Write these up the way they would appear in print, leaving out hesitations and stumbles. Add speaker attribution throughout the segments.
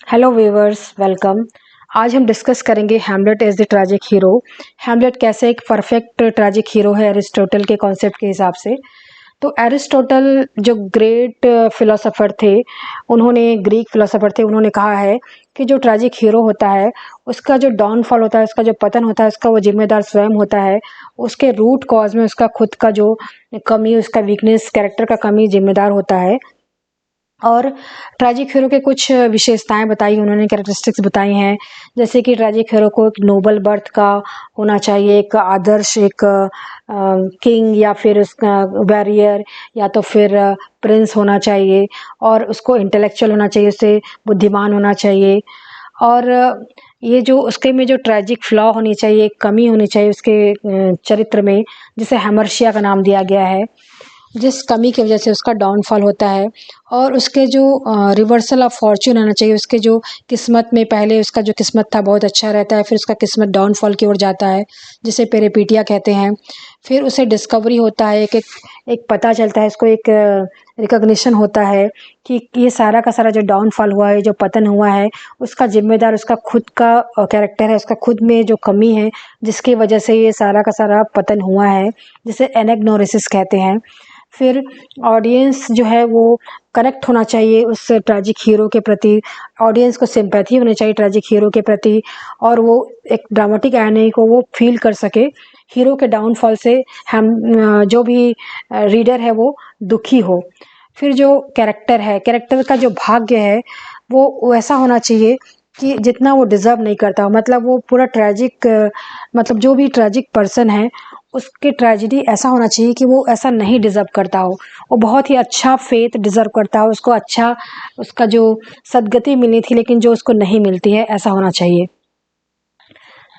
Speaker 1: Hello viewers, welcome. आज हम discuss करेंगे Hamlet as the tragic hero. Hamlet कैसे एक परफेक्ट ट्रैजिक हीरो है एरिस्टोटल के कॉन्सेप्ट के हिसाब से। तो एरिस्टोटल जो ग्रेट फिलोसोफर थे, ग्रीक फिलोसोफर थे, उन्होंने कहा है कि जो ट्रैजिक हीरो होता है उसका जो डाउनफॉल होता है, उसका जो पतन होता है, उसका वो जिम्मेदार स्वयं होता है। उसके रूट कॉज में उसका खुद का जो कमी, उसका वीकनेस, कैरेक्टर का कमी जिम्मेदार होता है। और ट्रैजिक हीरो के कुछ विशेषताएं बताई उन्होंने, कैरेक्टरिस्टिक्स बताई हैं, जैसे कि ट्रैजिक हीरो को एक नोबल बर्थ का होना चाहिए, एक आदर्श, एक किंग या फिर उसका वॉरियर या तो फिर प्रिंस होना चाहिए, और उसको इंटेलेक्चुअल होना चाहिए, उसे बुद्धिमान होना चाहिए। और ये जो उसके में जो ट्रैजिक फ्लॉ होनी चाहिए, एक कमी होनी चाहिए उसके चरित्र में, जिसे हैमर्शिया का नाम दिया गया है, जिस कमी की वजह से उसका डाउनफॉल होता है। और उसके जो रिवर्सल ऑफ फॉर्च्यून आना चाहिए, उसके जो किस्मत में पहले उसका जो किस्मत था बहुत अच्छा रहता है, फिर उसका किस्मत डाउनफॉल की ओर जाता है, जिसे पेरिपीटिया कहते हैं। फिर उसे डिस्कवरी होता है, एक पता चलता है, इसको एक रिकॉग्निशन होता है कि ये सारा का सारा जो डाउनफॉल हुआ है, जो पतन हुआ है, उसका जिम्मेदार उसका खुद का कैरेक्टर है, उसका खुद में जो कमी है, जिसकी वजह से ये सारा का सारा पतन हुआ है, जिसे एनेग्नोरिसिस कहते हैं। फिर ऑडियंस जो है वो कनेक्ट होना चाहिए उस ट्रैजिक हीरो के प्रति, ऑडियंस को सिंपैथी होनी चाहिए ट्रैजिक हीरो के प्रति, और वो एक ड्रामेटिक एनर्जी को वो फील कर सके। हीरो के डाउनफॉल से हम जो भी रीडर है वो दुखी हो। फिर जो कैरेक्टर है, कैरेक्टर का जो भाग्य है वो वैसा होना चाहिए कि जितना वो डिज़र्व नहीं करता हो। मतलब वो पूरा ट्रैजिक, मतलब जो भी ट्रैजिक पर्सन है उसके ट्रेजेडी ऐसा होना चाहिए कि वो ऐसा नहीं डिज़र्व करता हो, वो बहुत ही अच्छा फेथ डिज़र्व करता हो, उसको अच्छा, उसका जो सदगति मिली थी लेकिन जो उसको नहीं मिलती है, ऐसा होना चाहिए।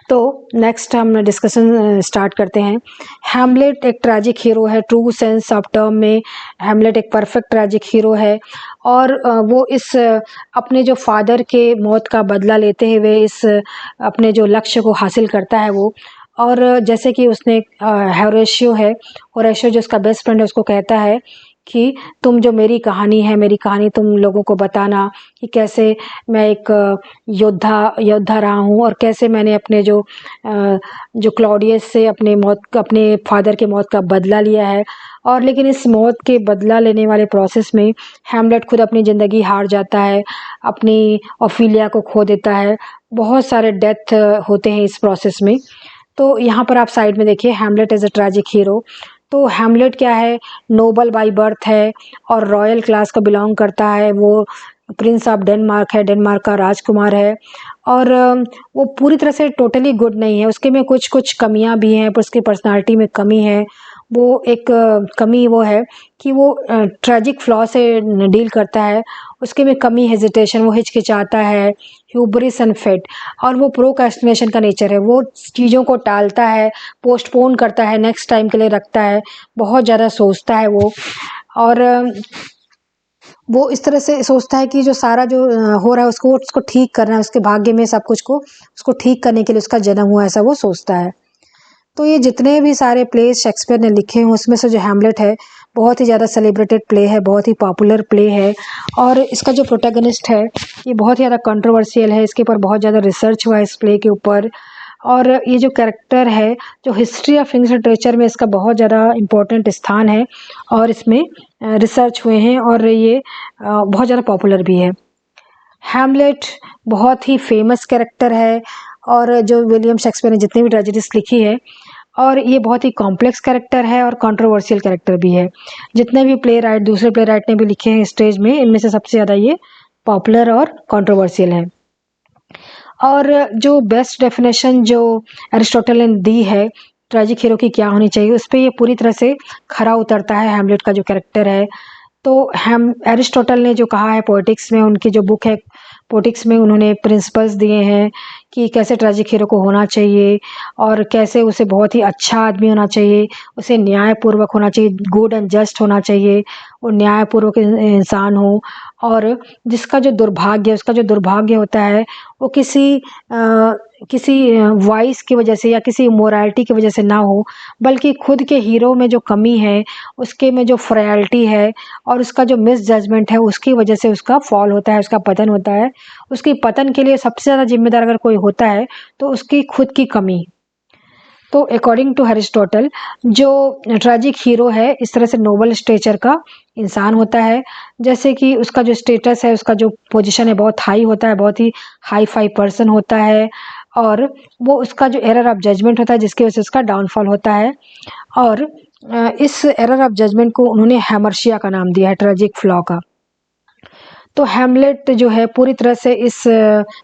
Speaker 1: तो नेक्स्ट हम डिस्कशन स्टार्ट करते हैं। हैमलेट एक ट्रैजिक हीरो है, ट्रू सेंस ऑफ टर्म में हैमलेट एक परफेक्ट ट्रैजिक हीरो है। और वो इस अपने जो फादर के मौत का बदला लेते हुए इस अपने जो लक्ष्य को हासिल करता है वो। और जैसे कि उसने होरेशियो है, होरेशियो जो उसका बेस्ट फ्रेंड है, उसको कहता है कि तुम जो मेरी कहानी तुम लोगों को बताना कि कैसे मैं एक योद्धा रहा हूँ, और कैसे मैंने अपने जो क्लॉडियस से अपने फादर के मौत का बदला लिया है। और लेकिन इस मौत के बदला लेने वाले प्रोसेस में हैमलेट खुद अपनी ज़िंदगी हार जाता है, अपनी ओफिलिया को खो देता है, बहुत सारे डेथ होते हैं इस प्रोसेस में। तो यहाँ पर आप साइड में देखिए, Hamlet as a tragic hero. तो हैमलेट क्या है, नोबल बाय बर्थ है और रॉयल क्लास को बिलोंग करता है, वो प्रिंस ऑफ डेनमार्क है, डेनमार्क का राजकुमार है। और वो पूरी तरह से टोटली गुड नहीं है, उसके में कुछ कुछ कमियां भी हैं, पर उसकी पर्सनालिटी में कमी है। वो एक कमी वो है कि वो ट्रैजिक फ्लॉ से डील करता है, उसके में कमी हेजिटेशन, वो हिचकिचाता है, ह्यूब्रिस एंड फेट। और वो प्रोक्रेस्टिनेशन का नेचर है, वो चीज़ों को टालता है, पोस्टपोन करता है, नेक्स्ट टाइम के लिए रखता है, बहुत ज़्यादा सोचता है वो। और वो इस तरह से सोचता है कि जो सारा जो हो रहा है उसको ठीक करना है, उसके भाग्य में सब कुछ को उसको ठीक करने के लिए उसका जन्म हुआ, ऐसा वो सोचता है। तो ये जितने भी सारे प्लेस शेक्सपियर ने लिखे हैं उसमें से जो हैमलेट है बहुत ही ज़्यादा सेलिब्रेटेड प्ले है, बहुत ही पॉपुलर प्ले है। और इसका जो प्रोटैगनिस्ट है ये बहुत ही ज़्यादा कंट्रोवर्शियल है, इसके ऊपर बहुत ज़्यादा रिसर्च हुआ है इस प्ले के ऊपर। और ये जो कैरेक्टर है, जो हिस्ट्री ऑफ इंग्लिश लिटरेचर में इसका बहुत ज़्यादा इम्पोर्टेंट स्थान है, और इसमें रिसर्च हुए हैं, और ये बहुत ज़्यादा पॉपुलर भी है। हैमलेट बहुत ही फेमस कैरेक्टर है, और जो विलियम शेक्सपियर ने जितनी भी ट्रेजेडीज लिखी है, और ये बहुत ही कॉम्प्लेक्स कैरेक्टर है और कंट्रोवर्शियल कैरेक्टर भी है। जितने भी प्ले राइट, दूसरे प्ले राइट ने भी लिखे हैं स्टेज में, इनमें से सबसे ज़्यादा ये पॉपुलर और कंट्रोवर्शियल है। और जो बेस्ट डेफिनेशन जो एरिस्टोटल ने दी है ट्रैजिक हीरो की क्या होनी चाहिए, उस पर ये पूरी तरह से खरा उतरता है हैमलेट का जो कैरेक्टर है। तो हम एरिस्टोटल ने जो कहा है पोएटिक्स में, उनकी जो बुक है पोएटिक्स में, उन्होंने प्रिंसिपल्स दिए हैं कि कैसे ट्रैजिक हीरो को होना चाहिए, और कैसे उसे बहुत ही अच्छा आदमी होना चाहिए, उसे न्यायपूर्वक होना चाहिए, गुड एंड जस्ट होना चाहिए, और न्यायपूर्वक इंसान हो, और जिसका जो दुर्भाग्य, उसका जो दुर्भाग्य होता है वो किसी वॉइस की वजह से या किसी मोरालिटी की वजह से ना हो, बल्कि खुद के हीरो में जो कमी है, उसके में जो फ्रैलिटी है और उसका जो मिस जजमेंट है, उसकी वजह से उसका फॉल होता है, उसका पतन होता है। उसकी पतन के लिए सबसे ज़्यादा जिम्मेदार अगर कोई होता है तो उसकी खुद की कमी। तो अकॉर्डिंग टू एरिस्टोटल, जो ट्रेजिक हीरो है इस तरह से नोबल स्टेचर का इंसान होता है, जैसे कि उसका जो स्टेटस है, उसका जो पोजीशन है बहुत हाई होता है, बहुत ही हाई फाई पर्सन होता है, और वो उसका जो एरर ऑफ जजमेंट होता है जिसकी वजह से उसका डाउनफॉल होता है। और इस एरर ऑफ जजमेंट को उन्होंने हैमर्शिया का नाम दिया है, ट्रेजिक फ्लॉ का। तो हैमलेट जो है पूरी तरह से इस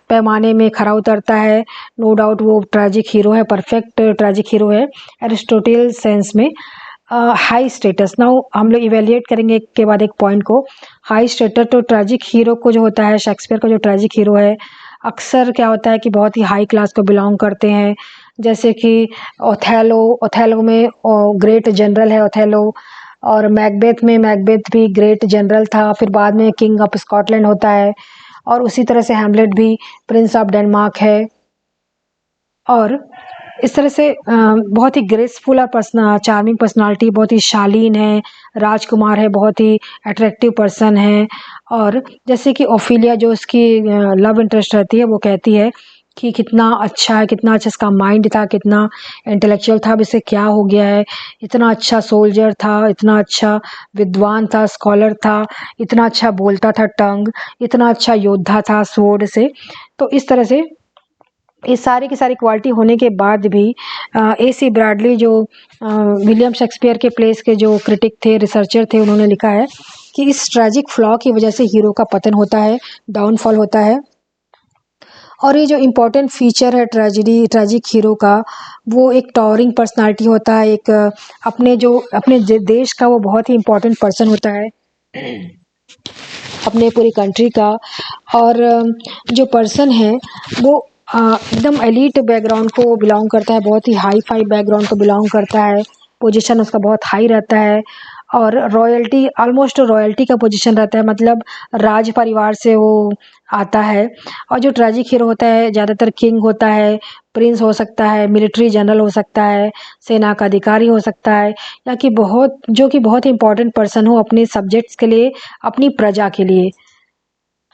Speaker 1: पैमाने में खरा उतरता है। नो डाउट वो ट्रेजिक हीरो है, परफेक्ट ट्रेजिक हीरो है एरिस्टोटल सेंस में। हाई स्टेटस, नाउ हम लोग इवेल्युएट करेंगे एक के बाद एक पॉइंट को। हाई स्टेटस, तो ट्रेजिक हीरो को जो होता है, शेक्सपियर का जो ट्रेजिक हीरो है, अक्सर क्या होता है कि बहुत ही हाई क्लास को बिलोंग करते हैं। जैसे कि ओथेलो में ग्रेट जनरल है ओथेलो, और मैकबेथ में मैकबेथ भी ग्रेट जनरल था, फिर बाद में किंग ऑफ स्कॉटलैंड होता है, और उसी तरह से हैमलेट भी प्रिंस ऑफ डेनमार्क है। और इस तरह से बहुत ही ग्रेसफुल और चार्मिंग पर्सनालिटी, बहुत ही शालीन है, राजकुमार है, बहुत ही अट्रैक्टिव पर्सन है। और जैसे कि ओफिलिया जो उसकी लव इंटरेस्ट रहती है, वो कहती है कि कितना अच्छा है, कितना अच्छा इसका माइंड था, कितना इंटेलेक्चुअल था, अब इसे क्या हो गया है, इतना अच्छा सोल्जर था, इतना अच्छा विद्वान था, स्कॉलर था, इतना अच्छा बोलता था टंग, इतना अच्छा योद्धा था स्वॉर्ड से। तो इस तरह से ये सारी की सारी क्वालिटी होने के बाद भी AC ब्रैडली जो विलियम शेक्सपियर के प्लेस के जो क्रिटिक थे, रिसर्चर थे, उन्होंने लिखा है कि इस ट्रेजिक फ्लॉ की वजह से हीरो का पतन होता है, डाउनफॉल होता है। और ये जो इम्पोर्टेंट फीचर है ट्रेजिक हीरो का, वो एक टॉवरिंग पर्सनालिटी होता है, एक अपने देश का वो बहुत ही इम्पोर्टेंट पर्सन होता है, अपने पूरी कंट्री का। और जो पर्सन है वो एकदम एलीट बैकग्राउंड को बिलोंग करता है, बहुत ही हाई फाई बैकग्राउंड को बिलोंग करता है, पोजीशन उसका बहुत हाई रहता है, और रॉयल्टी, ऑलमोस्ट रॉयल्टी का पोजीशन रहता है, मतलब राज परिवार से वो आता है। और जो ट्रेजिक हीरो होता है ज़्यादातर किंग होता है, प्रिंस हो सकता है, मिलिट्री जनरल हो सकता है, सेना का अधिकारी हो सकता है, या कि बहुत ही इंपॉर्टेंट पर्सन हो अपने सब्जेक्ट्स के लिए, अपनी प्रजा के लिए।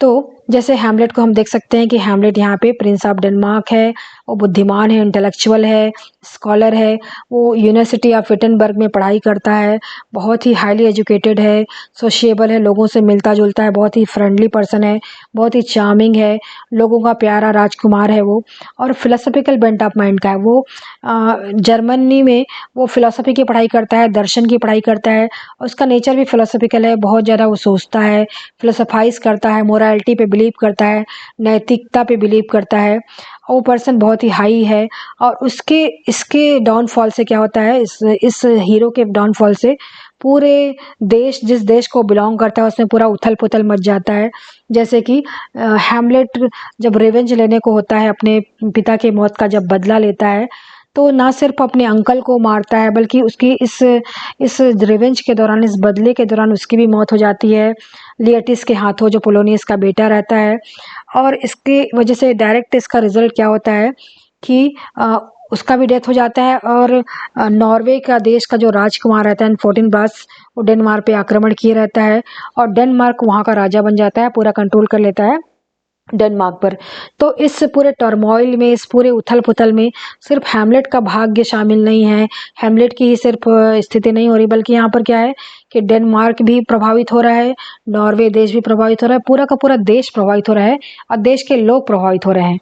Speaker 1: तो जैसे हैमलेट को हम देख सकते हैं कि हैमलेट यहाँ पे प्रिंस ऑफ डेनमार्क है, वो बुद्धिमान है, इंटेलेक्चुअल है, स्कॉलर है, वो यूनिवर्सिटी ऑफ विटनबर्ग में पढ़ाई करता है, बहुत ही हाईली एजुकेटेड है, सोशिएबल है, लोगों से मिलता जुलता है, बहुत ही फ्रेंडली पर्सन है, बहुत ही चार्मिंग है, लोगों का प्यारा राजकुमार है वो, और फिलोसफिकल बेंट ऑफ माइंड का है वो। जर्मनी में वो फिलोसफी की पढ़ाई करता है, दर्शन की पढ़ाई करता है, और उसका नेचर भी फिलोसफिकल है, बहुत ज़्यादा वो सोचता है, फिलोसफाइज करता है, मोरालिटी पे बिलीव करता है, नैतिकता पे बिलीव करता है, और वो पर्सन बहुत ही हाई है। और इसके डाउनफॉल से क्या होता है, इस हीरो के डाउनफॉल से पूरे देश, जिस देश को बिलोंग करता है, उसमें पूरा उथल पुथल मच जाता है। जैसे कि हैमलेट जब रिवेंज लेने को होता है, अपने पिता की मौत का जब बदला लेता है, तो ना सिर्फ अपने अंकल को मारता है, बल्कि उसकी इस रिवेंज के दौरान, इस बदले के दौरान उसकी भी मौत हो जाती है लियटिस के हाथों, जो पोलोनियस का बेटा रहता है। और इसकी वजह से डायरेक्ट इसका रिजल्ट क्या होता है कि उसका भी डेथ हो जाता है, और नॉर्वे का देश का जो राजकुमार रहता है 14 ब्रास, वो डेनमार्क पे आक्रमण किए रहता है, और डेनमार्क वहाँ का राजा बन जाता है, पूरा कंट्रोल कर लेता है डेनमार्क पर। तो इस पूरे टर्मोइल में, इस पूरे उथल पुथल में सिर्फ हैमलेट का भाग्य शामिल नहीं है, हैमलेट की ही सिर्फ स्थिति नहीं हो रही, बल्कि यहाँ पर क्या है कि डेनमार्क भी प्रभावित हो रहा है, नॉर्वे देश भी प्रभावित हो रहा है, पूरा का पूरा देश प्रभावित हो रहा है, और देश के लोग प्रभावित हो रहे हैं।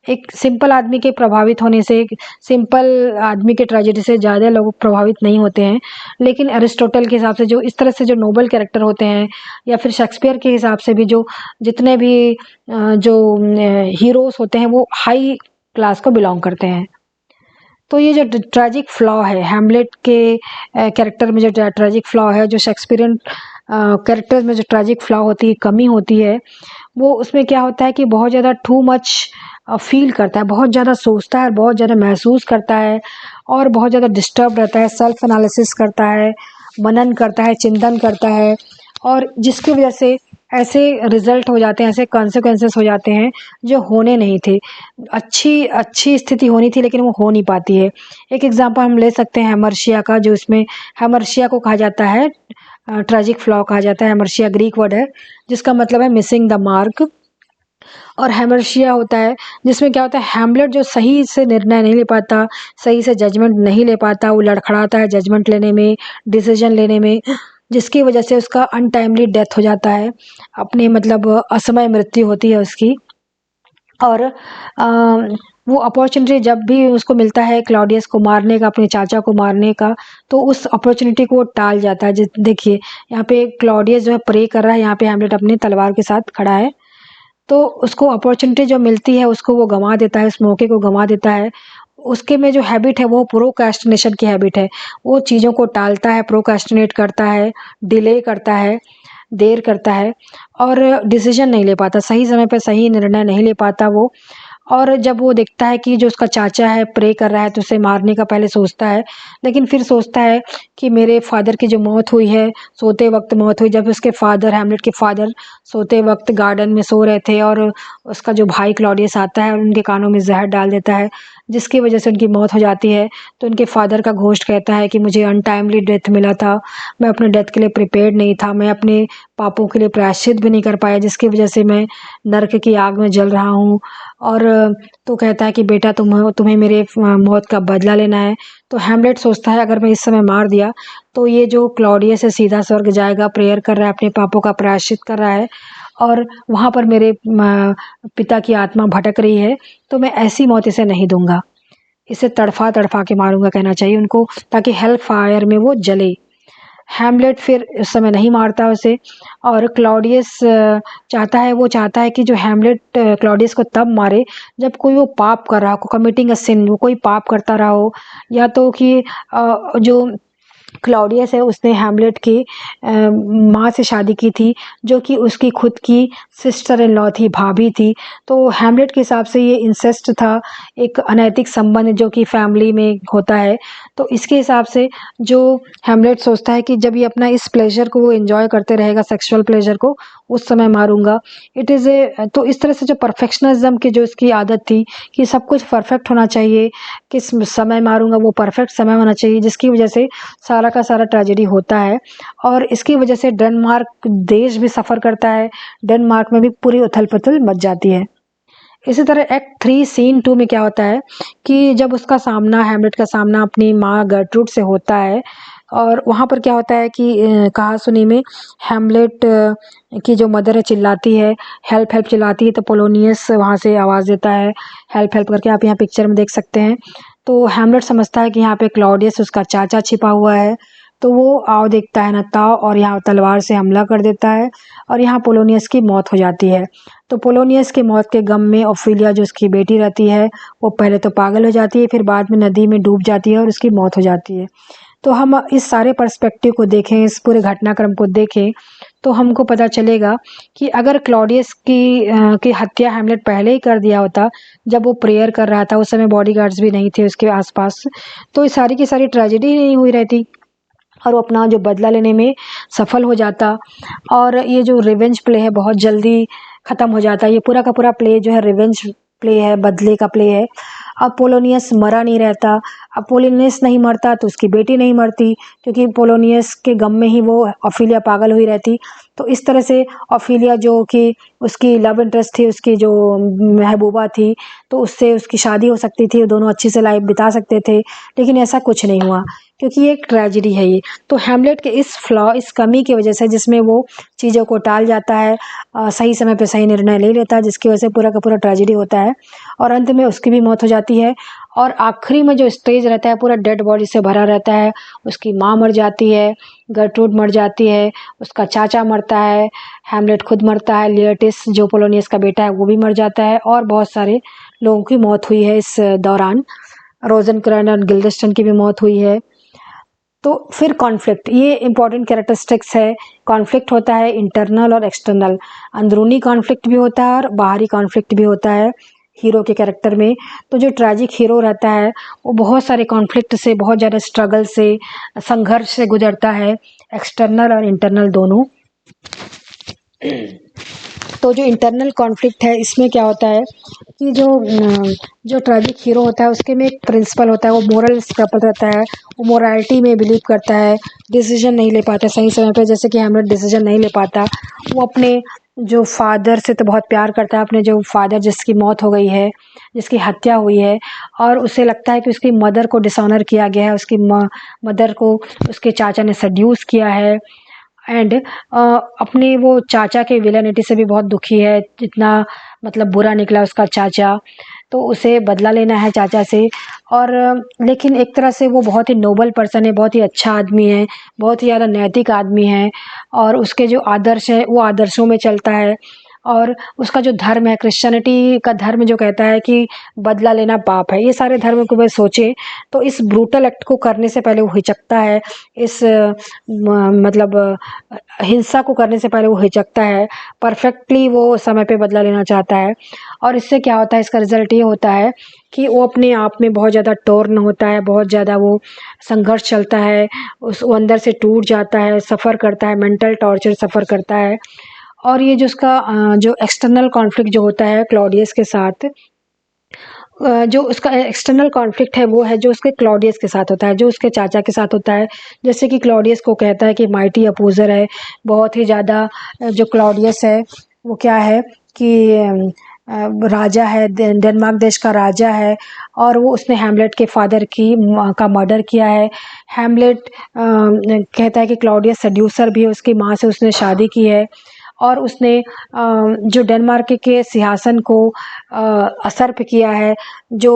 Speaker 1: एक सिंपल आदमी के प्रभावित होने से, एक सिंपल आदमी के ट्रेजेडी से ज़्यादा लोग प्रभावित नहीं होते हैं। लेकिन एरिस्टोटल के हिसाब से जो इस तरह से जो नोबल कैरेक्टर होते हैं, या फिर शेक्सपियर के हिसाब से भी जो जितने भी जो हीरोज़ होते हैं, वो हाई क्लास को बिलोंग करते हैं। तो ये जो ट्रेजिक फ्लॉ है हैमलेट के कैरेक्टर में, जो ट्रेजिक फ्लॉ है, जो शेक्सपियरियन कैरेक्टर्स में जो ट्रेजिक फ्लॉ होती है, कमी होती है, वो उसमें क्या होता है कि बहुत ज़्यादा टू मच फील करता है, बहुत ज़्यादा सोचता है, बहुत ज़्यादा महसूस करता है, और बहुत ज़्यादा डिस्टर्ब रहता है, सेल्फ एनालिसिस करता है, मनन करता है, चिंतन करता है, और जिसकी वजह से ऐसे रिजल्ट हो जाते हैं, ऐसे कॉन्सिक्वेंसेस हो जाते हैं जो होने नहीं थे। अच्छी अच्छी स्थिति होनी थी लेकिन वो हो नहीं पाती है। एक एग्जांपल हम ले सकते हैं हेमर्शिया का, जो इसमें हेमर्शिया को कहा जाता है ट्रेजिक फ्लॉ कहा जाता है। हेमर्शिया ग्रीक वर्ड है जिसका मतलब है मिसिंग द मार्क। और हेमर्शिया होता है जिसमें क्या होता है, हैमलेट जो सही से निर्णय नहीं ले पाता, सही से जजमेंट नहीं ले पाता, वो लड़खड़ाता है जजमेंट लेने में, डिसीजन लेने में, जिसकी वजह से उसका अनटाइमली डेथ हो जाता है, अपने मतलब असमय मृत्यु होती है उसकी। और वो अपॉर्चुनिटी जब भी उसको मिलता है क्लॉडियस को मारने का, अपने चाचा को मारने का, तो उस अपॉर्चुनिटी को वो टाल जाता है। देखिए यहाँ पे क्लॉडियस जो है प्रे कर रहा है, यहाँ पे हैमलेट अपनी तलवार के साथ खड़ा है, तो उसको अपॉर्चुनिटी जो मिलती है उसको वो गंवा देता है, उस मौके को गंवा देता है। उसके में जो हैबिट है वो प्रोक्रेस्टिनेशन की हैबिट है, वो चीज़ों को टालता है, प्रोक्रेस्टिनेट करता है, डिले करता है, देर करता है और डिसीजन नहीं ले पाता, सही समय पे सही निर्णय नहीं ले पाता वो। और जब वो देखता है कि जो उसका चाचा है प्रे कर रहा है तो उसे मारने का पहले सोचता है, लेकिन फिर सोचता है कि मेरे फादर की जो मौत हुई है, सोते वक्त मौत हुई, जब उसके फादर हैमलेट के फादर सोते वक्त गार्डन में सो रहे थे और उसका जो भाई क्लॉडियस आता है और उनके कानों में जहर डाल देता है, जिसकी वजह से उनकी मौत हो जाती है। तो उनके फादर का घोस्ट कहता है कि मुझे अनटाइमली डेथ मिला था, मैं अपने डेथ के लिए प्रिपेयर्ड नहीं था, मैं अपने पापों के लिए प्रायश्चित भी नहीं कर पाया, जिसकी वजह से मैं नरक की आग में जल रहा हूँ। और तो कहता है कि बेटा तुम्हें मेरे मौत का बदला लेना है। तो हैमलेट सोचता है अगर मैं इस समय मार दिया तो ये जो क्लॉडियस है सीधा स्वर्ग जाएगा, प्रेयर कर रहा है, अपने पापों का प्रायश्चित कर रहा है और वहाँ पर मेरे पिता की आत्मा भटक रही है, तो मैं ऐसी मौत इसे नहीं दूंगा, इसे तड़फा तड़फा के मारूंगा कहना चाहिए उनको, ताकि हेल फायर में वो जले। हैमलेट फिर उस समय नहीं मारता उसे और क्लॉडियस चाहता है कि जो हैमलेट क्लॉडियस को तब मारे जब कोई वो पाप कर रहा हो, कमिटिंग अ सिन, वो कोई पाप करता रहा हो, या तो कि जो क्लॉडियस है उसने हैमलेट की माँ से शादी की थी जो कि उसकी खुद की सिस्टर इन लॉ थी, भाभी थी। तो हैमलेट के हिसाब से ये इंसेस्ट था, एक अनैतिक संबंध जो कि फैमिली में होता है। तो इसके हिसाब से जो हैमलेट सोचता है कि जब ये अपना इस प्लेजर को वो एंजॉय करते रहेगा, सेक्सुअल प्लेजर को, उस समय मारूंगा। इट इज़ ए तो इस तरह से जो परफेक्शनिज्म की जो इसकी आदत थी कि सब कुछ परफेक्ट होना चाहिए, किस समय मारूंगा वो परफेक्ट समय होना चाहिए, जिसकी वजह से सारा का सारा ट्रेजेडी होता है। और इसकी वजह से डेनमार्क देश भी सफ़र करता है, डेनमार्क में भी पूरी उथल पुथल मच जाती है। इसी तरह एक्ट 3 सीन 2 में क्या होता है कि जब उसका सामना, हैमलेट का सामना अपनी माँ गर्ट्रूड से होता है, और वहाँ पर क्या होता है कि कहा सुनी में हैमलेट की जो मदर है चिल्लाती है, हेल्प हेल्प चिल्लाती है, तो पोलोनियस वहाँ से आवाज़ देता है हेल्प हेल्प करके, आप यहाँ पिक्चर में देख सकते हैं। तो हैमलेट समझता है कि यहाँ पे क्लॉडियस उसका चाचा छिपा हुआ है, तो वो आओ देखता है ना ताव और यहाँ तलवार से हमला कर देता है और यहाँ पोलोनियस की मौत हो जाती है। तो पोलोनियस की मौत के गम में ओफिलिया जो उसकी बेटी रहती है वो पहले तो पागल हो जाती है, फिर बाद में नदी में डूब जाती है और उसकी मौत हो जाती है। तो हम इस सारे पर्सपेक्टिव को देखें, इस पूरे घटनाक्रम को देखें, तो हमको पता चलेगा कि अगर क्लॉडियस की हत्या हैमलेट पहले ही कर दिया होता, जब वो प्रेयर कर रहा था, उस समय बॉडीगार्ड्स भी नहीं थे उसके आसपास, तो ये सारी की सारी ट्रेजेडी नहीं हुई रहती और वो अपना जो बदला लेने में सफल हो जाता। और ये जो रिवेंज प्ले है बहुत जल्दी ख़त्म हो जाता है। ये पूरा का पूरा प्ले जो है रिवेंज प्ले है, बदले का प्ले है। अब पोलोनियस मरा नहीं रहता, अब पोलोनियस नहीं मरता तो उसकी बेटी नहीं मरती, क्योंकि पोलोनियस के गम में ही वो ओफिलिया पागल हुई रहती। तो इस तरह से ओफिलिया जो कि उसकी लव इंटरेस्ट थी, उसकी जो महबूबा थी, तो उससे उसकी शादी हो सकती थी, दोनों अच्छी से लाइफ बिता सकते थे, लेकिन ऐसा कुछ नहीं हुआ क्योंकि ये एक ट्रेजेडी है ये। तो हैमलेट के इस फ्लॉ, इस कमी की वजह से, जिसमें वो चीज़ों को टाल जाता है, सही समय पे सही निर्णय ले लेता है, जिसकी वजह से पूरा का पूरा ट्रेजेडी होता है और अंत में उसकी भी मौत हो जाती है। और आखिरी में जो स्टेज रहता है पूरा डेड बॉडी से भरा रहता है, उसकी माँ मर जाती है, गर्ट्रूड मर जाती है, उसका चाचा मरता है, हैमलेट खुद मरता है, लियटिस जो पोलोनियस का बेटा है वो भी मर जाता है और बहुत सारे लोगों की मौत हुई है इस दौरान। रोजेनक्रैन और गिल्डेस्टन की भी मौत हुई है। तो फिर कॉन्फ्लिक्ट, ये इंपॉर्टेंट कैरेक्टरिस्टिक्स है। कॉन्फ्लिक्ट होता है इंटरनल और एक्सटर्नल, अंदरूनी कॉन्फ्लिक्ट भी होता है और बाहरी कॉन्फ्लिक्ट भी होता है हीरो के कैरेक्टर में। तो जो ट्रैजिक हीरो रहता है वो बहुत सारे कॉन्फ्लिक्ट से, बहुत ज़्यादा स्ट्रगल से, संघर्ष से गुजरता है, एक्सटर्नल और इंटरनल दोनों। तो जो इंटरनल कॉन्फ्लिक्ट है इसमें क्या होता है कि जो ट्रैजिक हीरो होता है उसके में एक प्रिंसिपल होता है, वो मोरल स्क्रैपल रहता है, वो मोरालिटी में बिलीव करता है, डिसीजन नहीं ले पाता सही समय पे, जैसे कि हेमलेट डिसीजन नहीं ले पाता। वो अपने जो फादर से तो बहुत प्यार करता है, अपने जो फादर जिसकी मौत हो गई है, जिसकी हत्या हुई है, और उसे लगता है कि उसकी मदर को डिसऑनर किया गया है, उसकी मदर को उसके चाचा ने सड्यूस किया है, एंड अपने वो चाचा के विलेनिटी से भी बहुत दुखी है, जितना मतलब बुरा निकला उसका चाचा, तो उसे बदला लेना है चाचा से। और लेकिन एक तरह से वो बहुत ही नोबल पर्सन है, बहुत ही अच्छा आदमी है, बहुत ही ज़्यादा नैतिक आदमी है, और उसके जो आदर्श हैं वो आदर्शों में चलता है। और उसका जो धर्म है, क्रिश्चियनिटी का धर्म जो कहता है कि बदला लेना पाप है। ये सारे धर्म को वह सोचे तो इस ब्रूटल एक्ट को करने से पहले वो हिचकता है, इस मतलब हिंसा को करने से पहले वो हिचकता है, परफेक्टली वो समय पे बदला लेना चाहता है। और इससे क्या होता है, इसका रिजल्ट ये होता है कि वो अपने आप में बहुत ज़्यादा टॉर्न होता है, बहुत ज़्यादा वो संघर्ष चलता है, वो अंदर से टूट जाता है, सफ़र करता है, मेंटल टॉर्चर सफ़र करता है। और ये जो उसका जो एक्सटर्नल कॉन्फ्लिक्ट जो होता है क्लॉडियस के साथ, जो उसका एक्सटर्नल कॉन्फ्लिक्ट है वो है जो उसके क्लॉडियस के साथ होता है, जो उसके चाचा के साथ होता है। जैसे कि क्लॉडियस को कहता है कि माइटी अपोज़र है, बहुत ही ज़्यादा जो क्लॉडियस है वो क्या है कि राजा है, डेनमार्क देश का राजा है, और वो उसने हैमलेट के फादर का मर्डर किया है। हैमलेट कहता है कि क्लॉडियस सेड्यूसर भी है, उसकी माँ से उसने शादी की है, और उसने जो डेनमार्क के सिंहासन को असर्प किया है। जो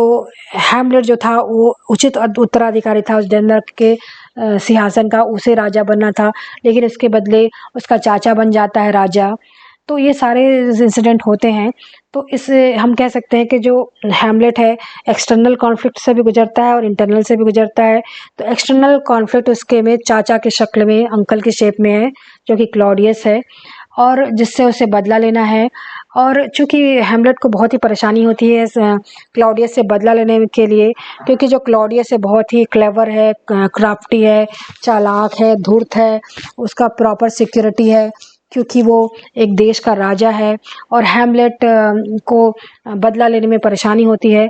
Speaker 1: हैमलेट जो था वो उचित उत्तराधिकारी था उस डेनमार्क के सिंहासन का, उसे राजा बनना था, लेकिन उसके बदले उसका चाचा बन जाता है राजा। तो ये सारे इंसिडेंट होते हैं। तो इस हम कह सकते हैं कि जो हैमलेट है एक्सटर्नल कॉन्फ्लिक्ट से भी गुजरता है और इंटरनल से भी गुजरता है। तो एक्सटर्नल कॉन्फ्लिक्ट उसके में चाचा के शक्ल में, अंकल की शेप में है, जो कि क्लॉडियस है, और जिससे उसे बदला लेना है। और चूँकि हैमलेट को बहुत ही परेशानी होती है इस क्लॉडियस से बदला लेने के लिए, क्योंकि जो क्लॉडियस है बहुत ही क्लेवर है, क्राफ्टी है, चालाक है, धूर्त है, उसका प्रॉपर सिक्योरिटी है, क्योंकि वो एक देश का राजा है, और हैमलेट को बदला लेने में परेशानी होती है,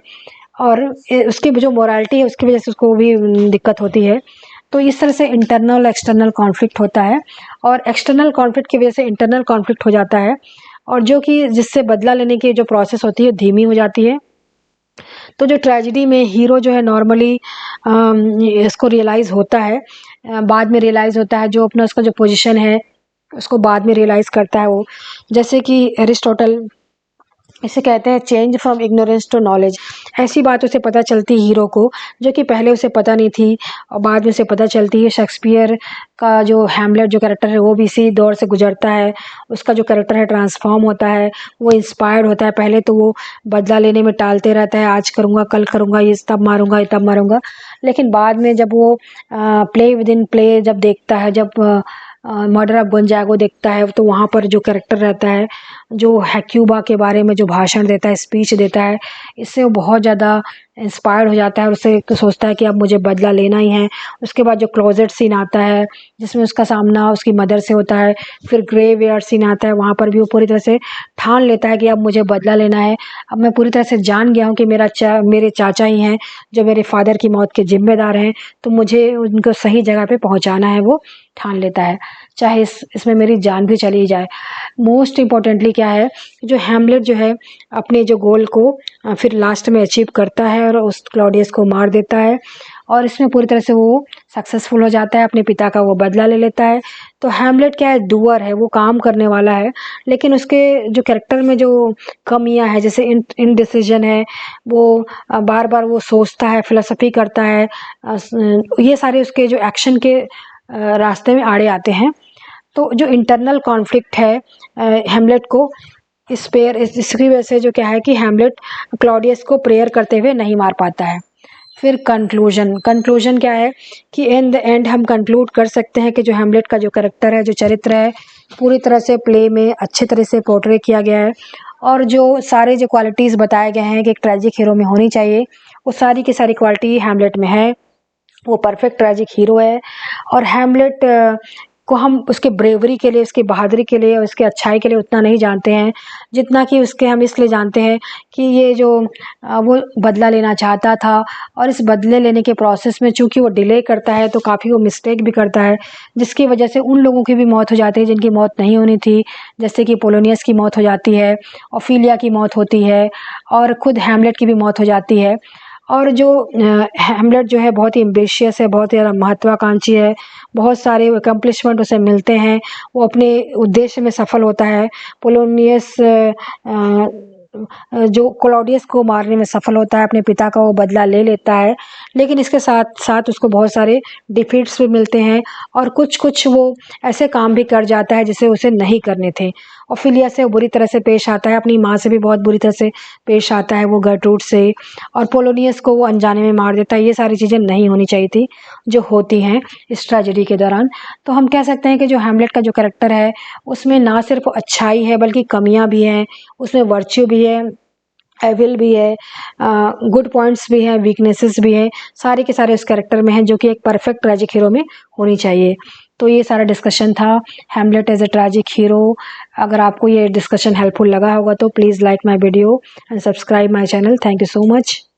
Speaker 1: और उसकी जो मोरालिटी है उसकी वजह से उसको भी दिक्कत होती है। तो इस तरह से इंटरनल एक्सटर्नल कॉन्फ्लिक्ट होता है, और एक्सटर्नल कॉन्फ्लिक्ट की वजह से इंटरनल कॉन्फ्लिक्ट हो जाता है, और जो कि जिससे बदला लेने की जो प्रोसेस होती है धीमी हो जाती है। तो जो ट्रेजेडी में हीरो जो है नॉर्मली इसको रियलाइज़ होता है, बाद में रियलाइज़ होता है, जो अपना उसका जो पोजीशन है उसको बाद में रियलाइज़ करता है वो। जैसे कि एरिस्टोटल इसे कहते हैं change from ignorance to knowledge. ऐसी बात उसे पता चलती है हीरो को, जो कि पहले उसे पता नहीं थी, और बाद में उसे पता चलती है। शेक्सपियर का जो हैमलेट जो कैरेक्टर है वो भी इसी दौर से गुजरता है। उसका जो कैरेक्टर है ट्रांसफॉर्म होता है, वो इंस्पायर्ड होता है। पहले तो वो बदला लेने में टालते रहता है, आज करूँगा, कल करूँगा, ये तब मारूँगा, ये तब मारूँगा। लेकिन बाद में जब वो प्ले विद इन प्ले जब देखता है, जब मर्डर ऑफ गोंजागो देखता है, तो वहाँ पर जो कैरेक्टर रहता है, जो है क्यूबा के बारे में जो भाषण देता है, स्पीच देता है, इससे वो बहुत ज़्यादा इंस्पायर्ड हो जाता है, और उससे तो सोचता है कि अब मुझे बदला लेना ही है। उसके बाद जो क्लोजेट सीन आता है जिसमें उसका सामना उसकी मदर से होता है, फिर ग्रेवयार्ड सीन आता है, वहाँ पर भी वो पूरी तरह से ठान लेता है कि अब मुझे बदला लेना है। अब मैं पूरी तरह से जान गया हूँ कि मेरे चाचा ही हैं जो मेरे फादर की मौत के ज़िम्मेदार हैं, तो मुझे उनको सही जगह पे पहुँचाना है, वो ठान लेता है, चाहे इसमें मेरी जान भी चली जाए। मोस्ट इम्पॉर्टेंटली क्या है, जो हैमलेट जो है अपने जो गोल को फिर लास्ट में अचीव करता है, और उस क्लॉडियस को मार देता है, और इसमें पूरी तरह से वो सक्सेसफुल हो जाता है, अपने पिता का वो बदला ले लेता है। तो हैमलेट क्या है, डूअर है, वो काम करने वाला है, लेकिन उसके जो कैरेक्टर में जो कमियां है, जैसे इनडिसीजन है, वो बार बार वो सोचता है, फिलोसफी करता है, ये सारे उसके जो एक्शन के रास्ते में आड़े आते हैं। तो जो इंटरनल कॉन्फ्लिक्ट है हैमलेट को इसकी वजह से जो क्या है कि हैमलेट क्लॉडियस को प्रेयर करते हुए नहीं मार पाता है। फिर कंक्लूजन क्या है कि इन द एंड हम कंक्लूड कर सकते हैं कि जो हैमलेट का जो कैरेक्टर है, जो चरित्र है, पूरी तरह से प्ले में अच्छी तरह से पोर्ट्रे किया गया है, और जो सारे जो क्वालिटीज़ बताए गए हैं कि एक ट्रेजिक हीरो में होनी चाहिए, वो सारी की सारी क्वालिटी हैमलेट में है। वो परफेक्ट ट्रेजिक हीरो है, और हैमलेट को हम उसके ब्रेवरी के लिए, उसकी बहादुरी के लिए और उसकी अच्छाई के लिए उतना नहीं जानते हैं जितना कि उसके हम इसलिए जानते हैं कि ये जो वो बदला लेना चाहता था, और इस बदले लेने के प्रोसेस में चूँकि वो डिले करता है तो काफ़ी वो मिस्टेक भी करता है, जिसकी वजह से उन लोगों की भी मौत हो जाती है जिनकी मौत नहीं होनी थी। जैसे कि पोलोनियस की मौत हो जाती है, ओफिलिया की मौत होती है और खुद हैमलेट की भी मौत हो जाती है। और जो हैमलेट जो है बहुत ही एम्बिशियस है, बहुत ही ज़्यादा महत्वाकांक्षी है, बहुत सारे अकम्प्लिशमेंट उसे मिलते हैं, वो अपने उद्देश्य में सफल होता है। पोलोनियस जो क्लॉडियस को मारने में सफल होता है, अपने पिता का वो बदला ले लेता है, लेकिन इसके साथ साथ उसको बहुत सारे डिफीट्स भी मिलते हैं और कुछ वो ऐसे काम भी कर जाता है जिसे उसे नहीं करने थे। ओफिलिया से वो बुरी तरह से पेश आता है, अपनी माँ से भी बहुत बुरी तरह से पेश आता है वो गर्ट्रूड से, और पोलोनियस को वो अनजाने में मार देता है। ये सारी चीज़ें नहीं होनी चाहिए थी जो होती हैं इस ट्रेजेडी के दौरान। तो हम कह सकते हैं कि जो हैमलेट का जो कैरेक्टर है उसमें ना सिर्फ अच्छाई है बल्कि कमियां भी हैं, उसमें वर्च्यू भी है, एविल भी है, गुड पॉइंट्स भी हैं, वीकनेसेस भी हैं, सारे के सारे उस कैरेक्टर में हैं जो कि एक परफेक्ट ट्रैजिक हीरो में होनी चाहिए। तो ये सारा डिस्कशन था Hamlet as a tragic hero. अगर आपको ये डिस्कशन हेल्पफुल लगा होगा तो please like my video and subscribe my channel. Thank you so much.